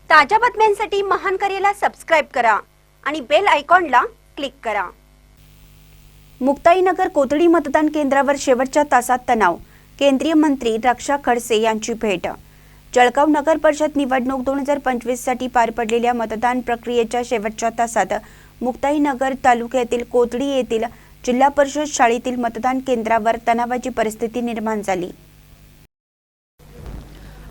ताज्या बातम्यांसाठी महान करेला सबस्क्राइब करा आणि बेल आयकॉनला क्लिक करा। मुक्ताईनगर कोथळी मतदान केंद्रावर शेवटच्या तासात तणाव। केंद्रीय मंत्री रक्षा खडसे यांची भेट। जळगाव नगर परिषद निवडणूक 2025 साठी पार पडलेल्या मतदान प्रक्रियेच्या शेवटच्या तासात मुक्ताईनगर तालुक्यातील कोथळी येथील जिल्हा परिषद शाळेतील मतदान केंद्रावर तणावाची परिस्थिती निर्माण झाली।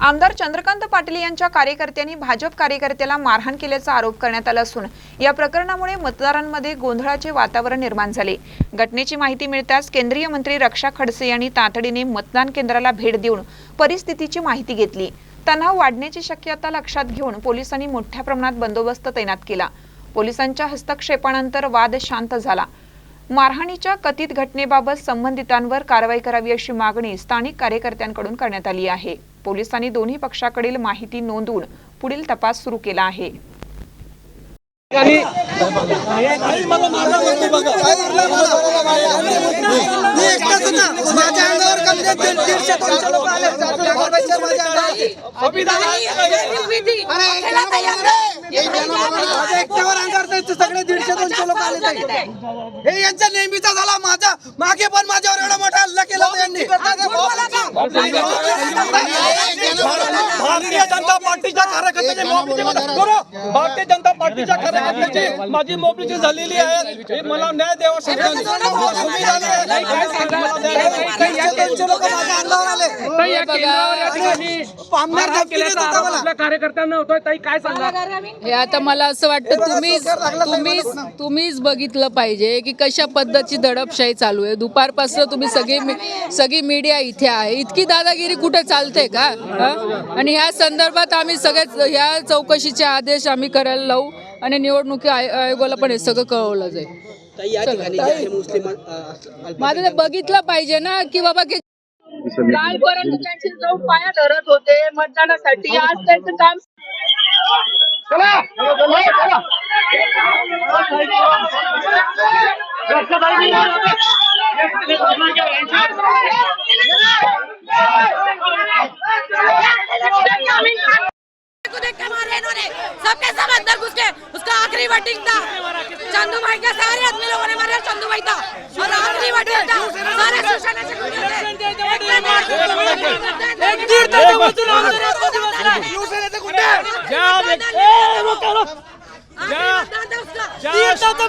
आमदार चंद्रकांत पाटील यांच्या कार्यकर्त्यांनी भाजप कार्यकर्त्याला मारहाण केल्याचा आरोप करण्यात आला असून या प्रकरणामुळे मतदारांमध्ये गोंधळाचे वातावरण निर्माण झाले। घटनेची माहिती मिळताच केंद्रीय मंत्री रक्षा खडसे यांनी तातडीने मतदान केंद्राला भेट देऊन परिस्थितीची माहिती घेतली। तणाव वाढण्याची शक्यता लक्षात घेऊन पोलिसांनी मोठ्या प्रमाणात बंदोबस्त तैनात केला। पोलिसांच्या हस्तक्षेपानंतर वाद शांत झाला। मारहाणीच्या कथित घटनेबाबत संबंधितांवर कारवाई करावी अशी मागणी स्थानिक कार्यकर्त्यांकडून करण्यात आली आहे। पोलिसांनी दोन्ही पक्षाकडील माहिती नोंदवून पुढील तपास सुरू केला आहे। सगळे 150-200 लोक आले हे यांचा नेहमीचा झाला। माझा मागे पण माझ्यावर एवढा मोठा हल्ला केला त्यांनी। भारतीय जनता पार्टीच्या कार्यकर्त्याची भारतीय जनता पार्टीच्या कार्यकर्त्याची माझी मोबिलिटी झालेली आहे। मला न्याय द्यावा कार्यकर्त्यांना होतोय ताई काय सांगा। हे आता मला असं वाटतं तुम्हीच बघितलं पाहिजे की कशा पद्धतीची दडपशाही चालू आहे। दुपारपासून तुम्ही सगळी मीडिया इथे आहे। इतकी दादागिरी कुठे चालते का? आणि ह्या संदर्भात आम्ही सगळ्यात ह्या चौकशीचे आदेश आम्ही करायला लावू आणि निवडणुकी आयोगाला पण हे सगळं कळवलं जाईल। माझं ते बघितलं पाहिजे ना की बाबा की कालपर्यंत त्यांची जाऊन पाया धरत होते मतदानासाठी, आज त्यांचं काम सबके सब अंदर घुस के उसका आखिरी वोटिंग था। चंदू भाई के सारे आदमी लोगों ने मारा। चंदू भाई था और आखिरी वोटिंग था। सारे शिवसेना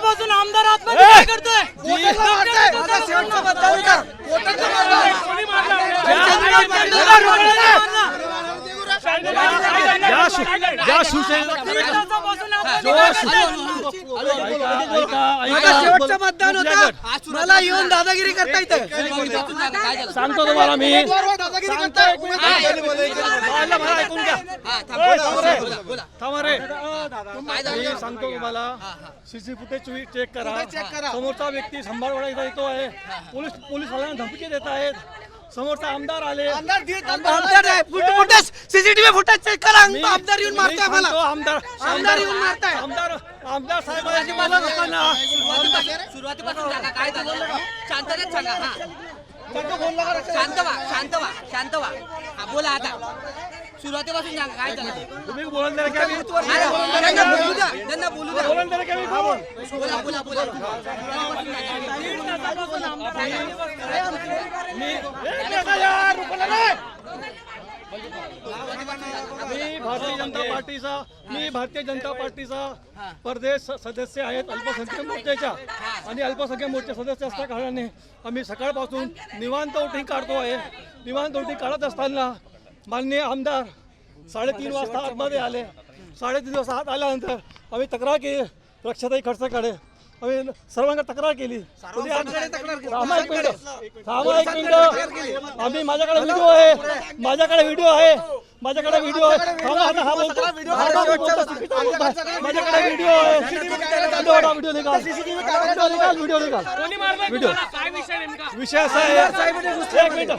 से आमदार आत्महत्या करतोय। शेवटचं मतदान होतं, मला येऊन दादागिरी करता येते। सांगतो तुम्हाला मी सांगतो तुम्हाला सीसी फुटेज चेक करा। समोरचा व्यक्ती संभाळवाडा येतो आहे। पोलीस वाल्यांना धमकी देत आहेत। समोरचा आमदार आले, सीसीटीव्ही फुटेज चेक करा। आमदार येऊन मारताय मला। आमदार येऊन मारताय। आमदार साहेबांची मला नसताना सुरुवातीपासून सांगा काय झालं। शांततेत सांगा। शांत व्हा। हा बोला आता। सुरुवातीपासून सांगा काय झालं। तुम्ही बोलणार का? त्यांना बोलू द्या। बोला। भारतीय जनता पार्टीचा प्रदेश सदस्य आहेत अल्पसंख्याक मोर्चाच्या आणि अल्पसंख्याक मोर्चा सदस्य असल्या कारणाने आम्ही सकाळपासून निवांत वोटिंग काढतो आहे। निवांत वोटिंग काढत असताना माननीय आमदार 3:30 वाजता आतमध्ये आले। 3:30 वाजता आत आल्यानंतर आम्ही तक्रार केली रक्षाताई खडसेकडे। आम्ही सर्वांना तक्रार केली। थांबा एक मिनिट। आम्ही माझ्याकडे व्हिडिओ आहे। माझ्याकडे व्हिडिओ आहे। माझ्याकडे व्हिडिओ आहे। विषय असा आहे। एक मिनिट।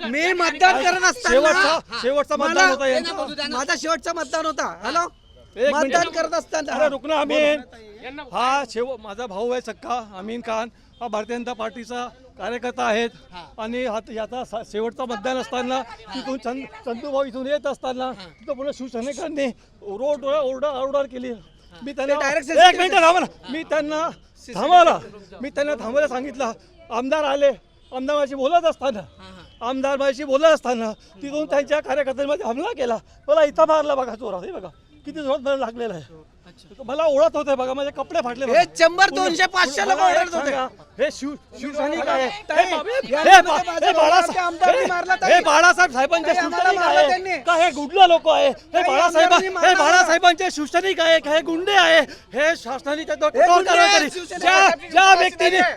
मी मतदान करत असताना शेवटचा मतदान होता। माझा शेवटचा मतदान होता। हॅलो मतदान करत असताना रुकना अमीन हा माझा भाऊ आहे सक्का अमीन खान हा भारतीय जनता पार्टीचा कार्यकर्ता आहेत आणि याचा शेवटचा मतदान असताना तिथून चंदूभाऊ इथून येत असताना तिथं पुन्हा शिवसैनिकांनी ओरडा केली. मी त्यांना एक मिनिट थांबा ना, मी त्यांना थांबायला सांगितलं. आमदार आले, आमदाराशी बोलत असताना तिथून त्यांच्या कार्यकर्त्यांमध्ये हमला केला. मला इथं मारला बघा जोरात, हे बघा किती जोरात मला लागलेला आहे. मला ओळख होते बघा, माझे कपडे फाटले. 100, 200, 500 लोक ओरडत होते. हे शिवसैनिक आहे, हे बाळासाहेब साहेबांचे शिवसैनिक आहे का हे गुंडा लोक आहे? हे बाळासाहेबांचे शिवसैनिक आहे का हे गुंडे आहे? हे शासनाने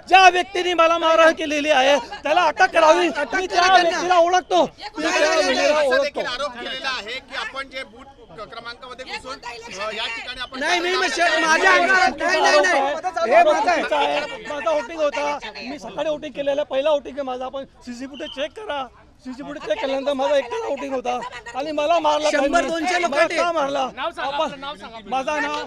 ज्या व्यक्तीने मला मारहाण केलेली आहे त्याला अटक करावी. मी त्या व्यक्तीला ओळखतो. आरोप केलेला आहे की आपण जे बूथ क्रमांकामध्ये घुसून या ठिकाणी आपण माझा वोटिंग होता. मी सकाळी वोटिंग केलेला, पहिला वोटिंग आहे माझा. आपण सीसी फुटेज चेक करा. सीसी फुटेज चेक केल्यानंतर माझा एकटाच वोटिंग होता आणि मला मारला. 100-200 लोक मारला. माझं नाव